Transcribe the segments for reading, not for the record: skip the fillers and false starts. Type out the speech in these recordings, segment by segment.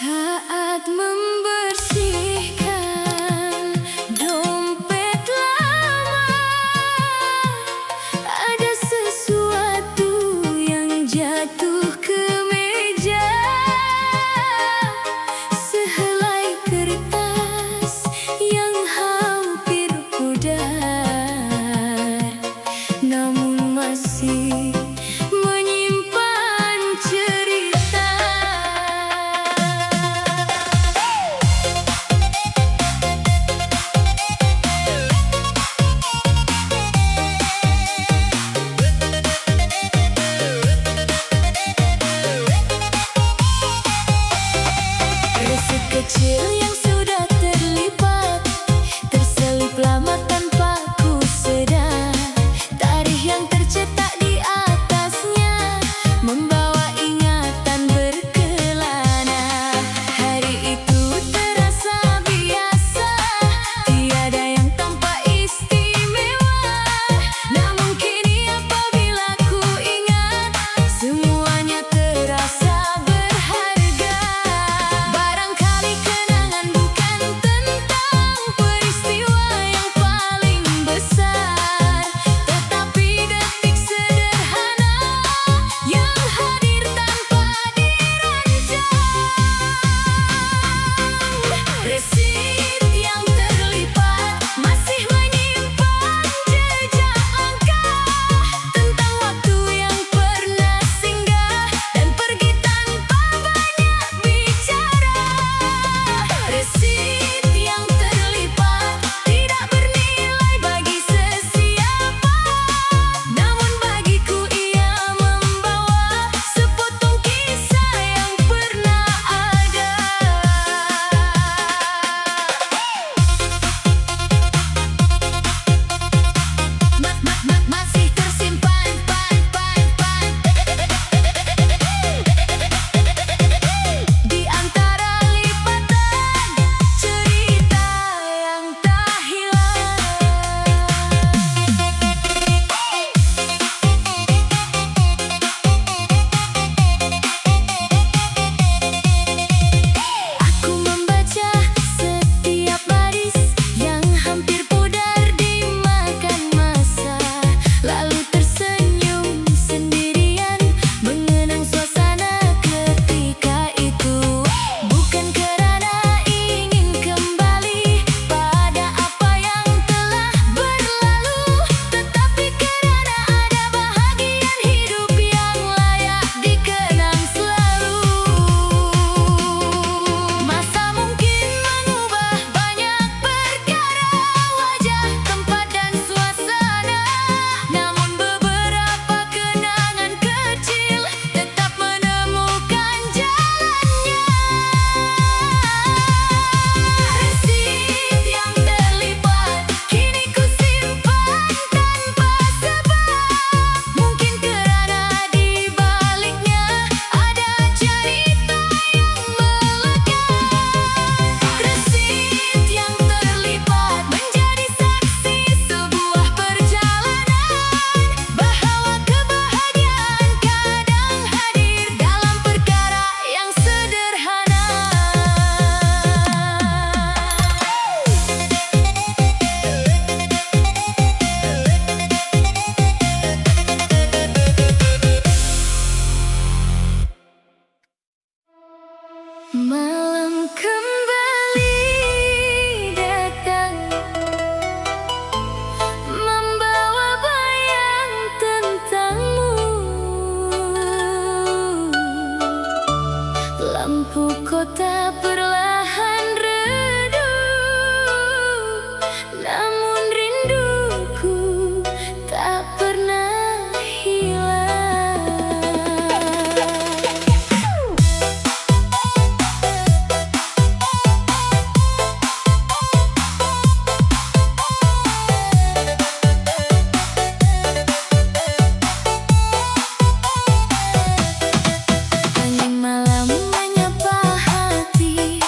Saat membersihkan dompet lama, ada sesuatu yang jatuh ke meja. Sehelai kertas yang hampir pudar, namun masih menyimpan cerita. Resep kecil yang sudah terlipat, terselip lama tanpa ku sedar. Tarikh yang tercetak di atasnya membawa ingatan berkelana. Hari itu terasa biasa, tiada yang tampak istimewa. Namun kini apabila ku ingat, semuanya terasa berharga. Barangkali kenangan bukan tentang peristiwa yang paling besar, tetapi detik sederhana yang hadir tanpa dirancang. Resit yang terlipat masih menyimpan jejak langkah tentang waktu yang pernah singgah dan pergi tanpa banyak bicara. Resit yang terlipat tidak bernilai bagi sesiapa, namun bagiku ia membawa sepotong kisah yang pernah ada. Masih tersimpan di antara lipatan cerita yang tak hilang. Aku membaca setiap baris yang hampir pudar dimakan masa, lalu tersenyum sendirian mengenang suasana ketika itu. Bukan kerana ingin kembali pada apa yang telah berlalu, tetapi kerana ada bahagian hidup yang layak dikenang selalu. Masa mungkin mengubah banyak perkara, wajah, tempat dan suasana, namun beberapa kenangan kecil tetap menemukan jalannya. Resit yang terlipat kini ku simpan tanpa sebab, mungkin kerana di baliknya ada cerita yang melekat. Resit yang terlipat menjadi saksi sebuah perjalanan, bahwa kebahagiaan kadang hadir dalam perkara yang sederhana. Malam kembali datang, membawa bayang tentangmu. Lampu kota perlahan redup, namun rinduku tak pernah hilang. Angin malam menyapa hati,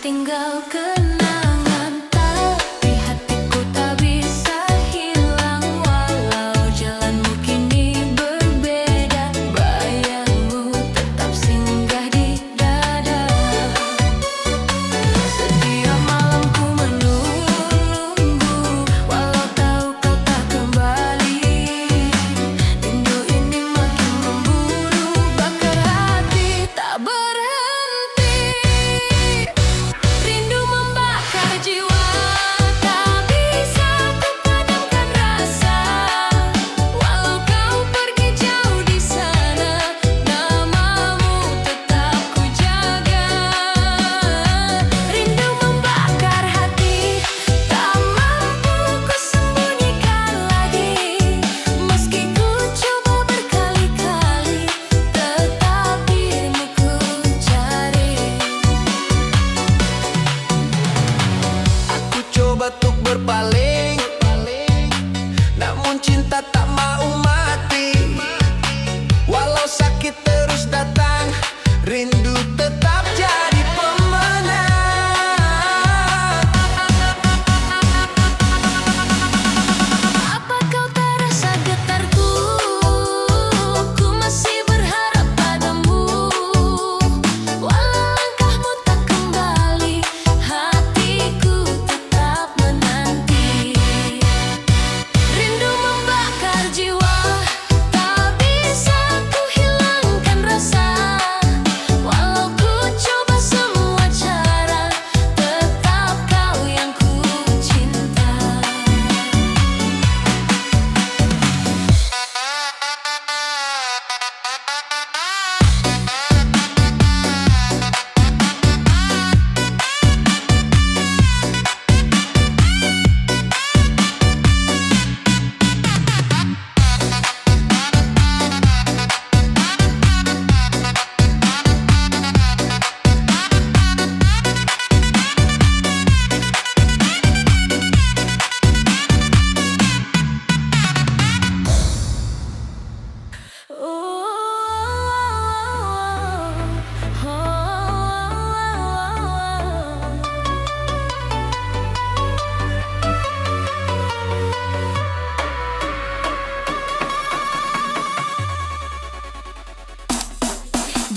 tinggal kenangan, tapi hatiku tak bisa hilang. Walau jalanmu kini berbeda, bayangmu tetap singgah di dada. Setiap malam ku menunggu, walau tahu kau tak kembali. Rindu ini makin memburu, bakar hati tak berhenti. Rindu membakar jiwa, tak bisa ku padamkan rasa. Walau kau pergi jauh di sana, namamu tetap ku jaga. Rindu membakar hati, tak mampu ku sembunyikan lagi. Meski ku coba berkali-kali, tetap dirimu ku cari. Aku coba untuk berpaling, namun cinta tak mau mati. Walau sakit terus datang, rindu tetap jadi pemenang. Apa kau tak rasa getarku? Ku masih berharap padamu. Walau langkahmu tak kembali, hatiku tetap menanti. Rindu membakar jiwa, tak bisa ku hilangkan rasa. Walau ku coba semua cara, tetap kau yang ku cinta.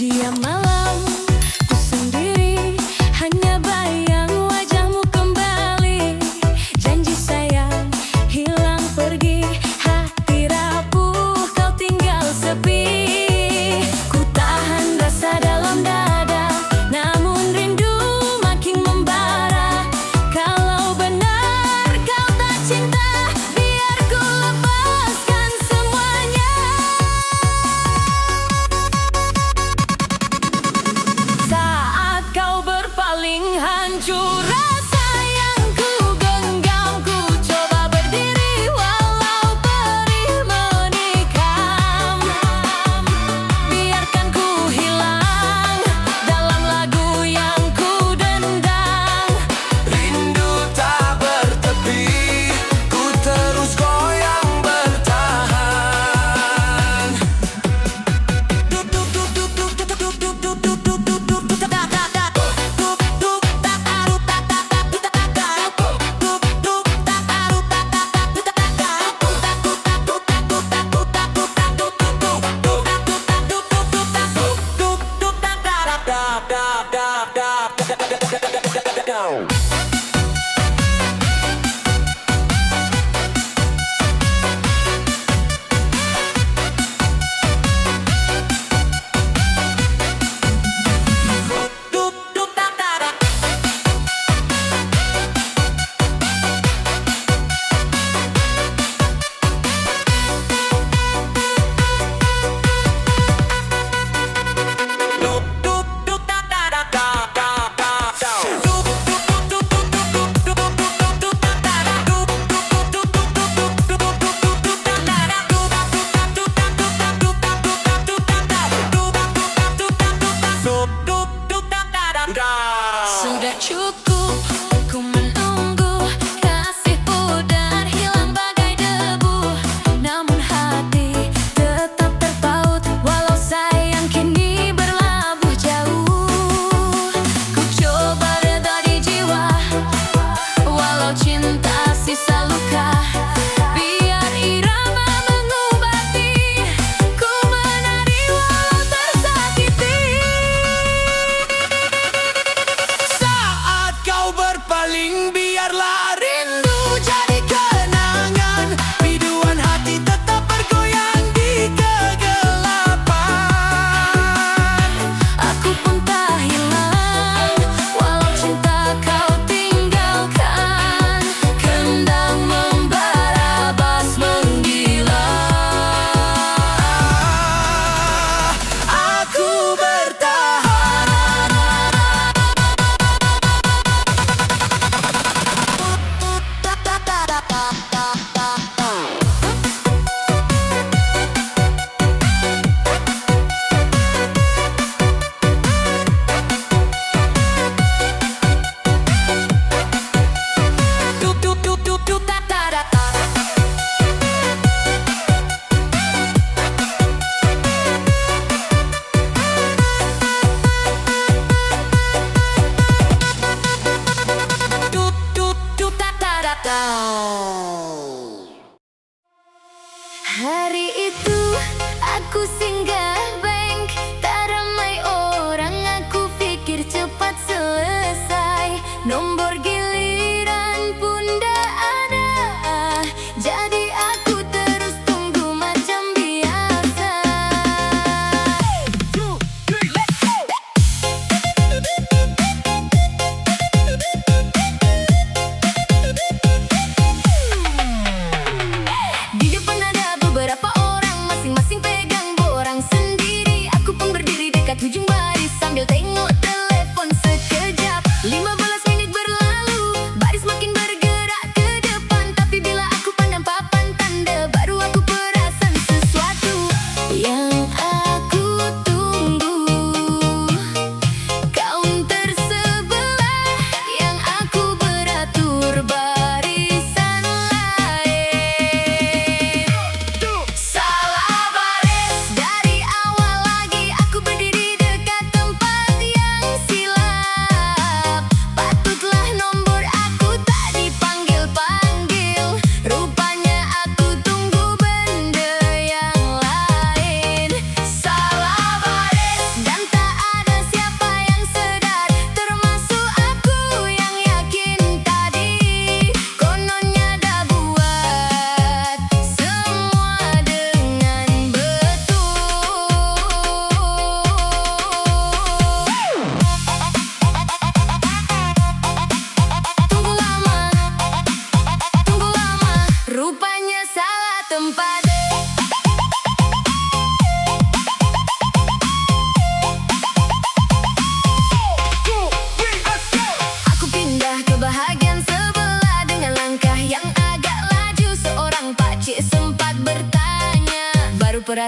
Diam malam, ku sendiri, hanya bayang wajahmu kembali. Janji sayang, hilang pergi, hati rapuh, kau tinggal sepi. Ku tahan rasa dalam dada, namun rindu makin membara. Kalau benar kau tak cinta, biar ku lepaskan semuanya.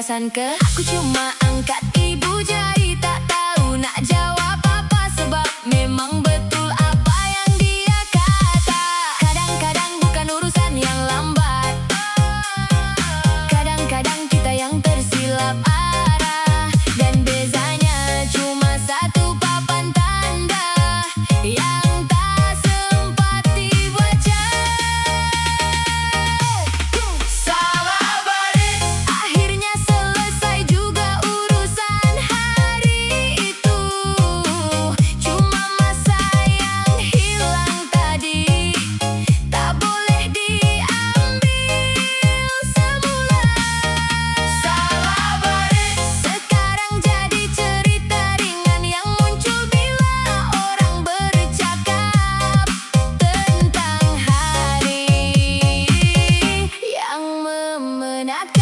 perasaan ke aku, cuma angkat ibu jari, tak tahu nak jawab apa, sebab memang betul apa yang dia kata. Kadang-kadang bukan urusan yang lambat, kadang-kadang kita yang tersilap arah, dan bezanya cuma satu papan tanda yang tak sempat dibaca. Salah baris, Akhirnya selesai juga urusan hari itu. Cuma masa yang hilang tadi tak boleh diambil semula. salah baris, Sekarang jadi cerita ringan yang muncul bila orang bercakap tentang hari yang memenatkan.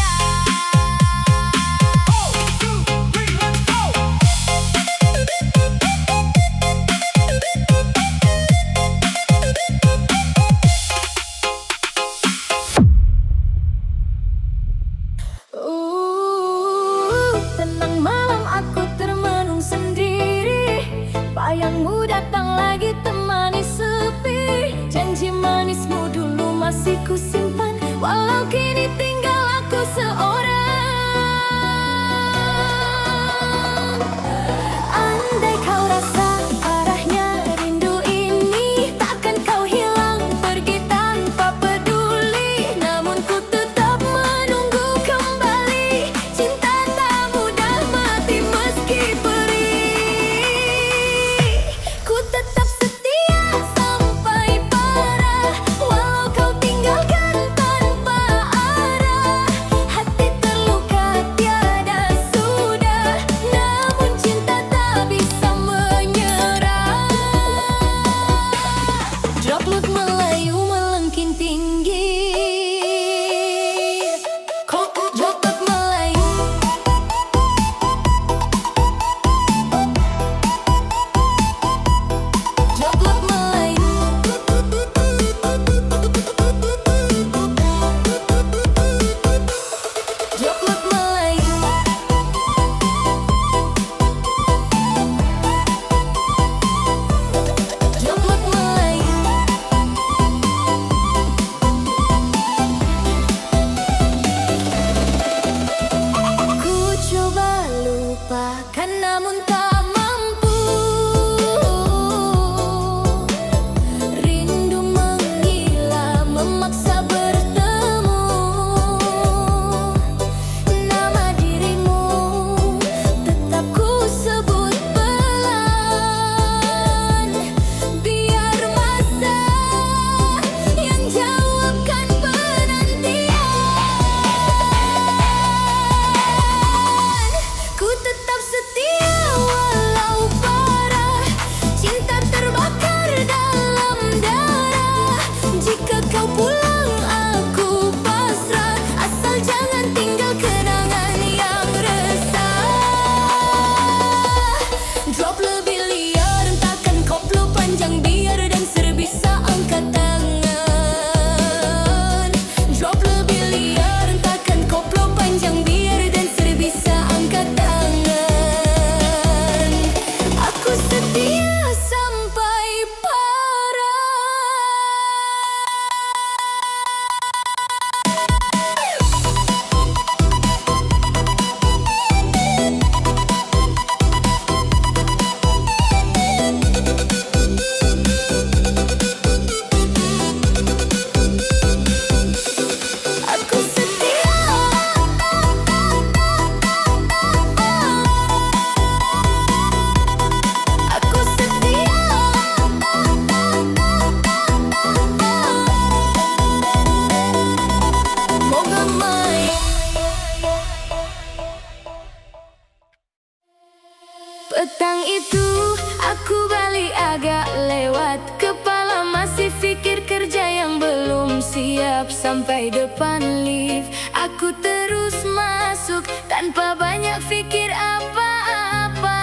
Tenang malam aku termenung sendiri, bayangmu datang lagi temani sepi. Janji manismu dulu masih kusimpan, walau kini tinggal aku seorang. Andai kau rasa parahnya rindu ini, takkan kau hilang pergi tanpa peduli. Namun ku tetap menunggu kembali, cinta tak mudah mati meski perih. Ku tetap setia sampai parah, walau kau tinggalkan tanpa arah. Hati terluka tiada sudah, namun cinta tak bisa menyerah. Droplet Melayu melengking tinggi, Droplet Melayu. Droplet Melayu. Droplet Melayu. Droplet Melayu. Ku coba lupakan namun tak mampu. Rindu menggila memaksa bertemu. Nama dirimu tetap ku sebut pelan, biar masa yang jawabkan penantian. Ku tetap setia walau parah, cinta terbakar dalam darah. Jika kau pulang aku pasrah, asal jangan tinggal kenangan yang resah. Drop lebih liar, hentakan koplo panjang biar dancer bisa angkat tangan. Drop lebih liar, hentakan koplo panjang biar dancer bisa angkat tangan. Aku setia sampai parah. Aku setia. Aku setia. Moga main. Petang itu aku balik agak lewat, kepala masih pikir kerja yang belum siap. Sampai depan lift aku terus masuk tanpa banyak pikir apa-apa.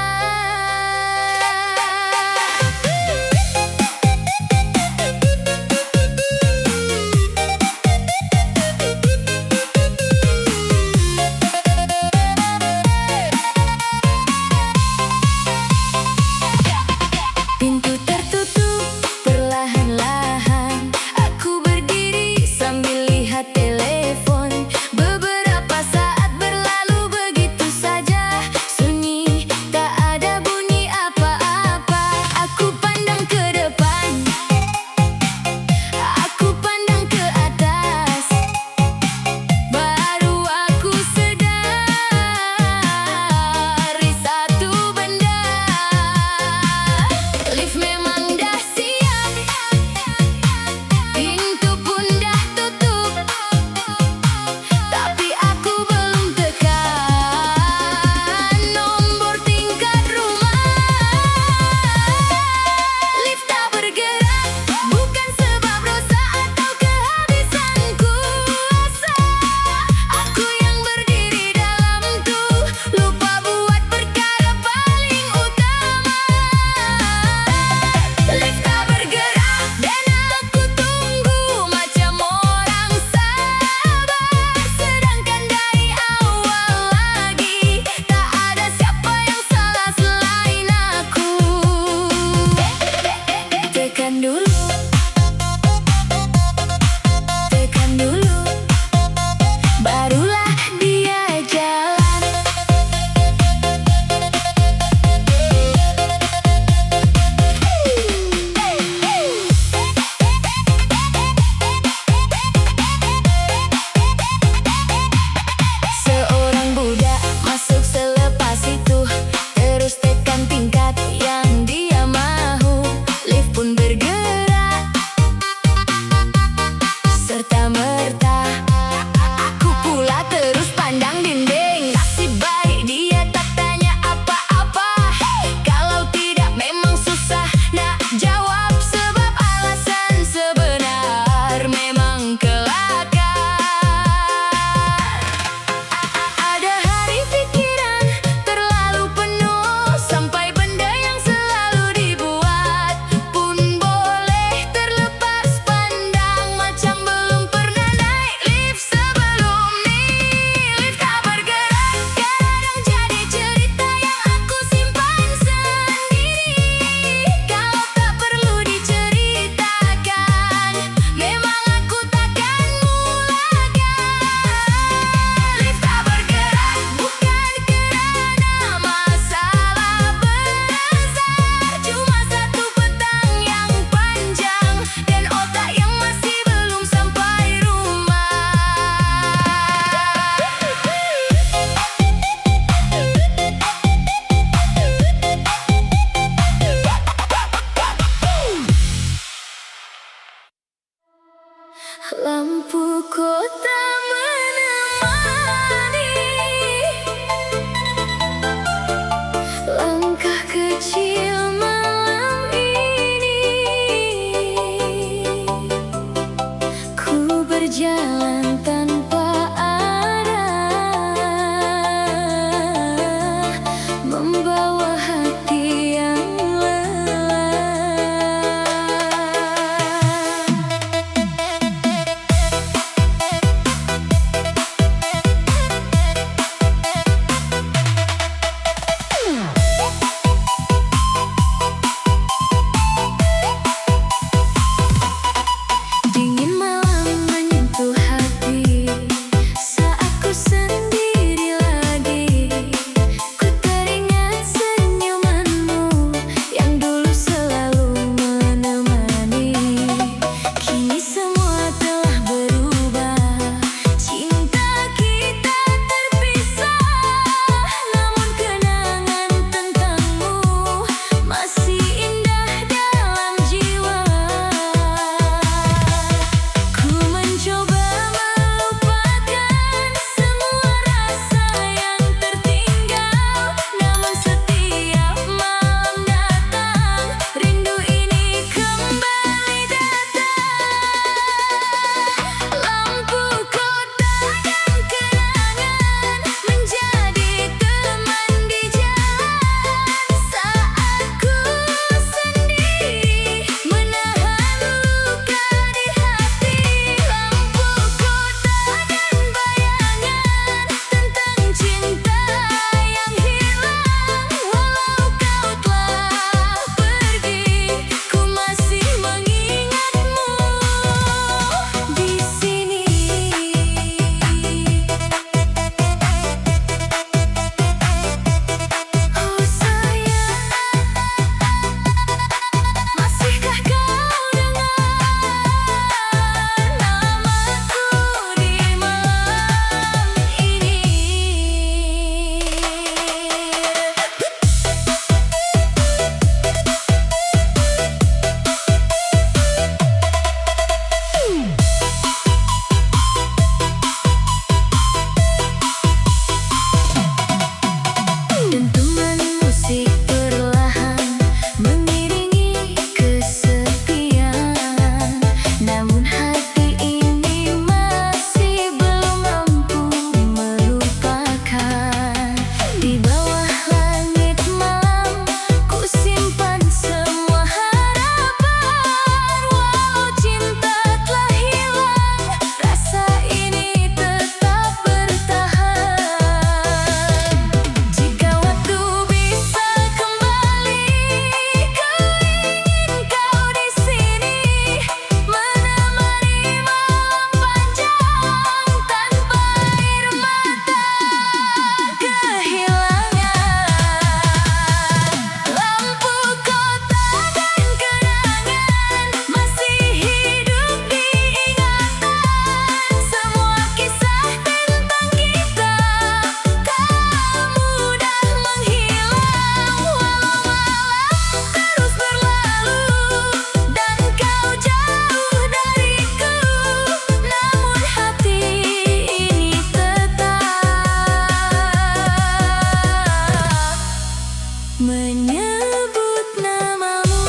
menyebut namamu.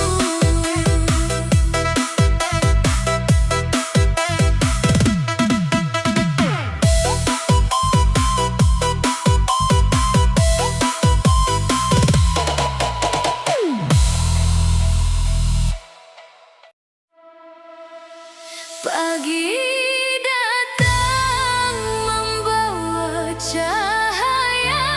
Pagi datang membawa cahaya,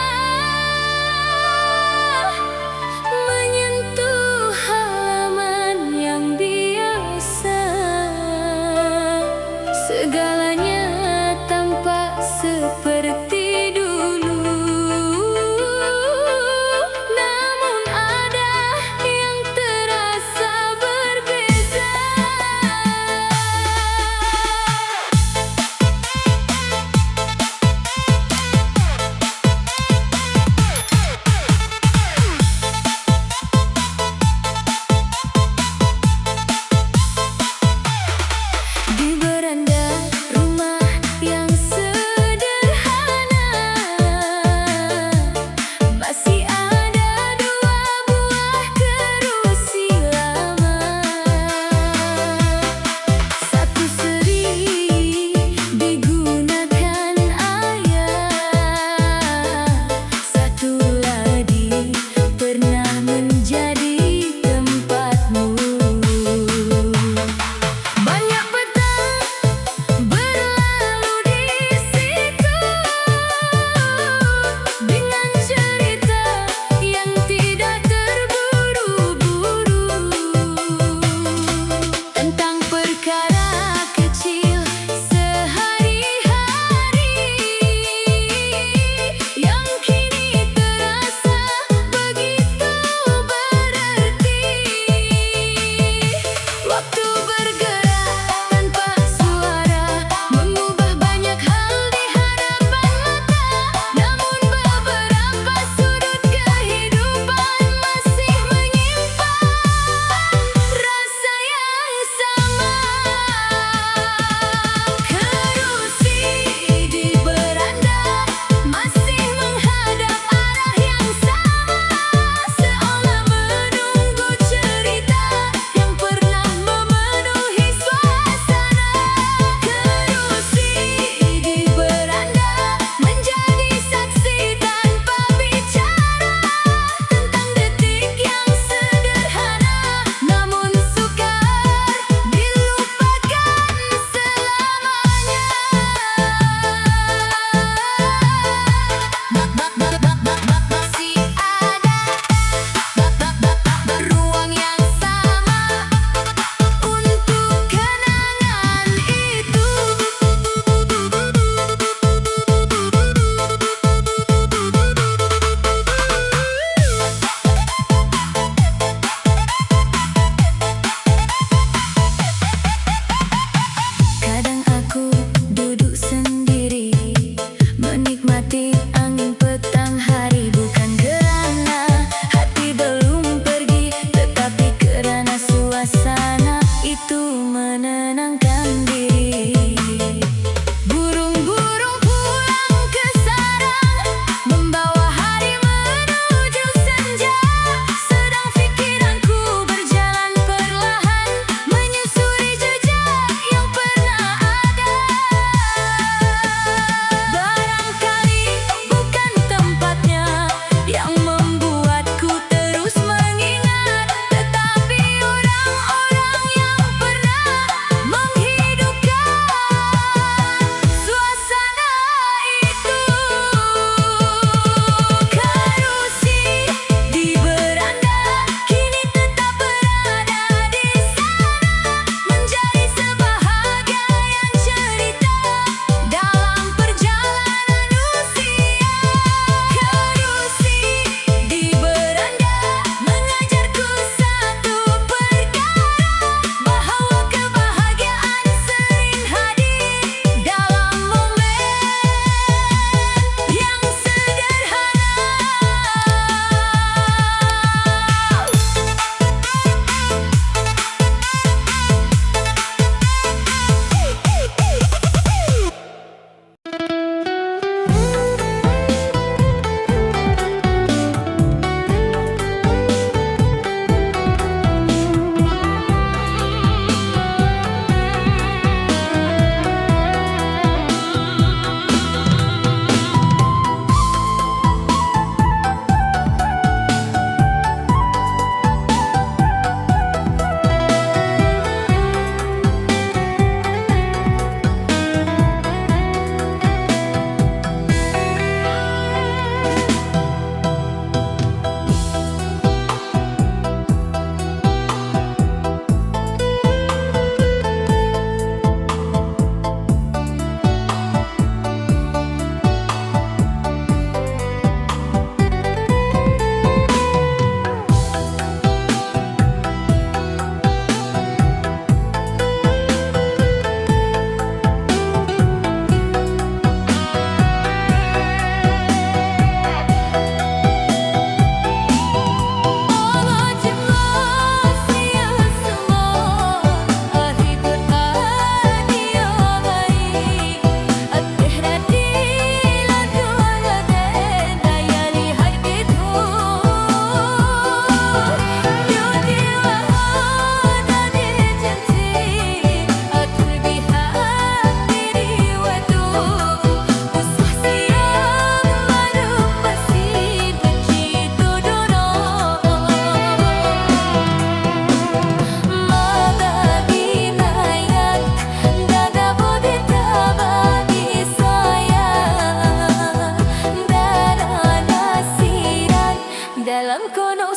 dalam kono